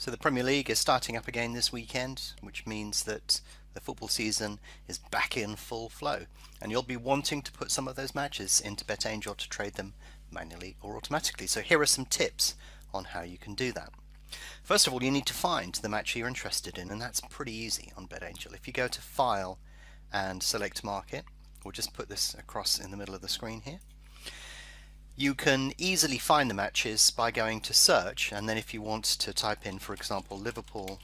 So the Premier League is starting up again this weekend, which means that the football season is back in full flow, and you'll be wanting to put some of those matches into BetAngel to trade them manually or automatically. So here are some tips on how you can do that. First of all, you need to find the match you're interested in, and that's pretty easy on BetAngel. If you go to File and select Market, we'll just put this across in the middle of the screen here. You can easily find the matches by going to search, and then if you want to type in, for example, Liverpool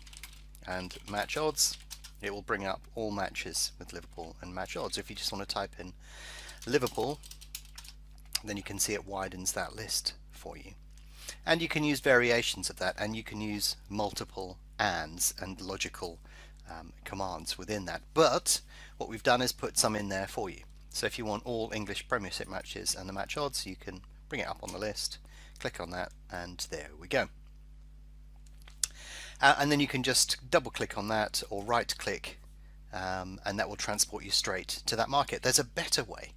and match odds, it will bring up all matches with Liverpool and match odds. If you just want to type in Liverpool, then you can see it widens that list for you. And you can use variations of that, and you can use multiple ands and logical commands within that. But what we've done is put some in there for you. So if you want all English Premiership matches and the match odds, you can bring it up on the list, click on that, and there we go. And then you can just double click on that or right click, and that will transport you straight to that market. There's a better way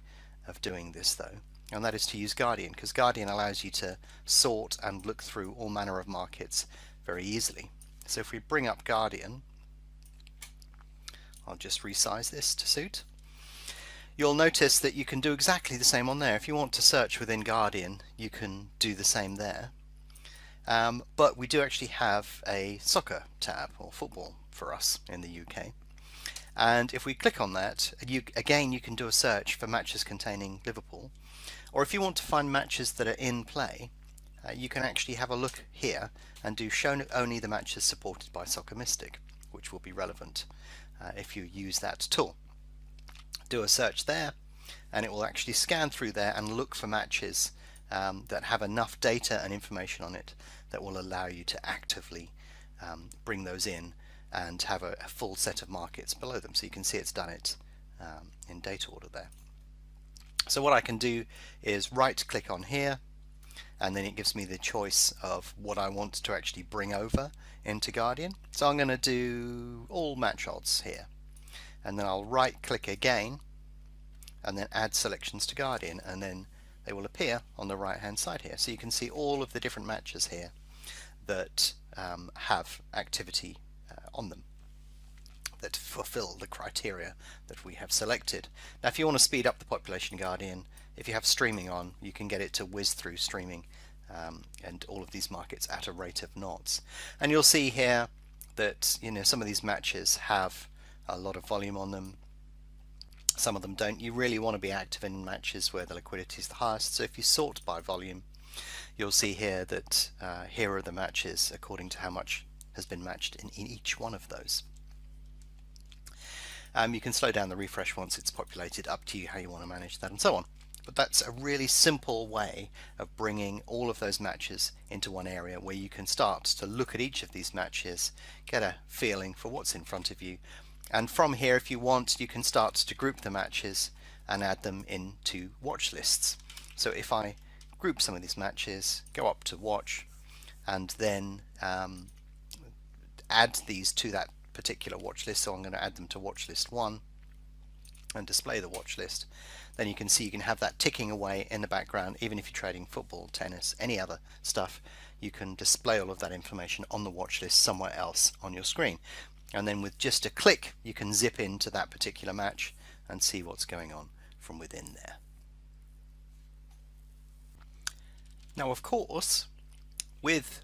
of doing this though, and that is to use Guardian, because Guardian allows you to sort and look through all manner of markets very easily. So if we bring up Guardian, I'll just resize this to suit. You'll notice that you can do exactly the same on there. If you want to search within Guardian, you can do the same there. But we do actually have a soccer tab, or football for us in the UK. And if we click on that, again you can do a search for matches containing Liverpool. Or if you want to find matches that are in play, you can actually have a look here and do show only the matches supported by Soccer Mystic, which will be relevant if you use that tool. Do a search there, and it will actually scan through there and look for matches that have enough data and information on it that will allow you to actively bring those in and have a full set of markets below them. So you can see it's done it in data order there. So what I can do is right click on here, and then it gives me the choice of what I want to actually bring over into Guardian. So I'm going to do all match odds here, and then I'll right click again and then add selections to Guardian, and then they will appear on the right hand side here. So you can see all of the different matches here that have activity on them that fulfill the criteria that we have selected. Now if you want to speed up the population Guardian, if you have streaming on, you can get it to whiz through streaming and all of these markets at a rate of knots. And you'll see here that some of these matches have a lot of volume on them, some of them don't. You really want to be active in matches where the liquidity is the highest. So if you sort by volume, you'll see here that here are the matches according to how much has been matched in each one of those. You can slow down the refresh once it's populated, up to you how you want to manage that and so on. But that's a really simple way of bringing all of those matches into one area where you can start to look at each of these matches, get a feeling for what's in front of you, and from here, if you want, you can start to group the matches and add them into watch lists. So if I group some of these matches, go up to watch, and then add these to that particular watch list, so I'm going to add them to watch list 1 and display the watch list, then you can see you can have that ticking away in the background. Even if you're trading football, tennis, any other stuff, you can display all of that information on the watch list somewhere else on your screen. And then with just a click, you can zip into that particular match and see what's going on from within there. Now, of course, with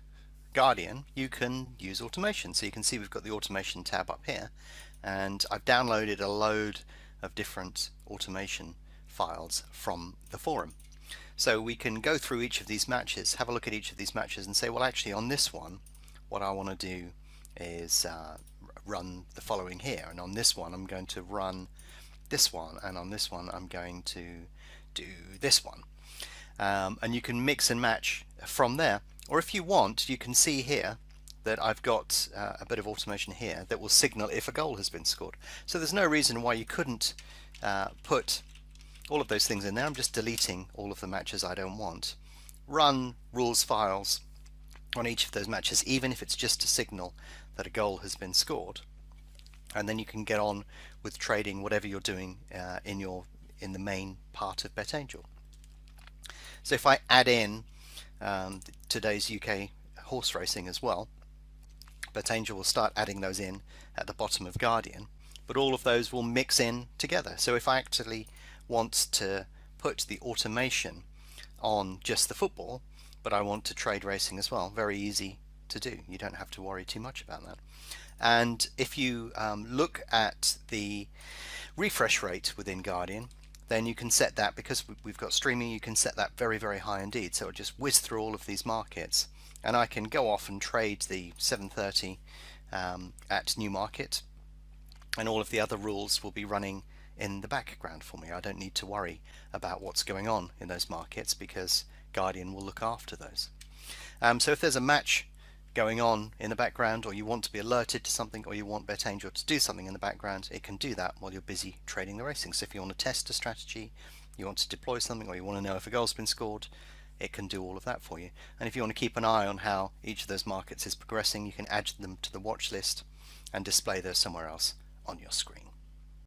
Guardian, you can use automation. So you can see we've got the automation tab up here, and I've downloaded a load of different automation files from the forum. So we can go through each of these matches, have a look at each of these matches and say, well, actually on this one, what I want to do is run the following here, and on this one I'm going to run this one, and on this one I'm going to do this one, and you can mix and match from there. Or if you want, you can see here that I've got a bit of automation here that will signal if a goal has been scored. So there's no reason why you couldn't put all of those things in there. I'm just deleting all of the matches I don't want. Run rules files on each of those matches, even if it's just to signal that a goal has been scored, and then you can get on with trading whatever you're doing in the main part of BetAngel. So if I add in today's UK horse racing as well, BetAngel will start adding those in at the bottom of Guardian, but all of those will mix in together. So if I actually want to put the automation on just the football, but I want to trade racing as well, very easy to do. You don't have to worry too much about that. And if you look at the refresh rate within Guardian, then you can set that, because we've got streaming, you can set that very, very high indeed. So it'll just whiz through all of these markets, and I can go off and trade the 730 at new market, and all of the other rules will be running in the background for me. I don't need to worry about what's going on in those markets, because Guardian will look after those. So if there's a match going on in the background, or you want to be alerted to something, or you want BetAngel to do something in the background, it can do that while you're busy trading the racing. So if you want to test a strategy, you want to deploy something, or you want to know if a goal's been scored, it can do all of that for you. And if you want to keep an eye on how each of those markets is progressing, you can add them to the watch list and display those somewhere else on your screen.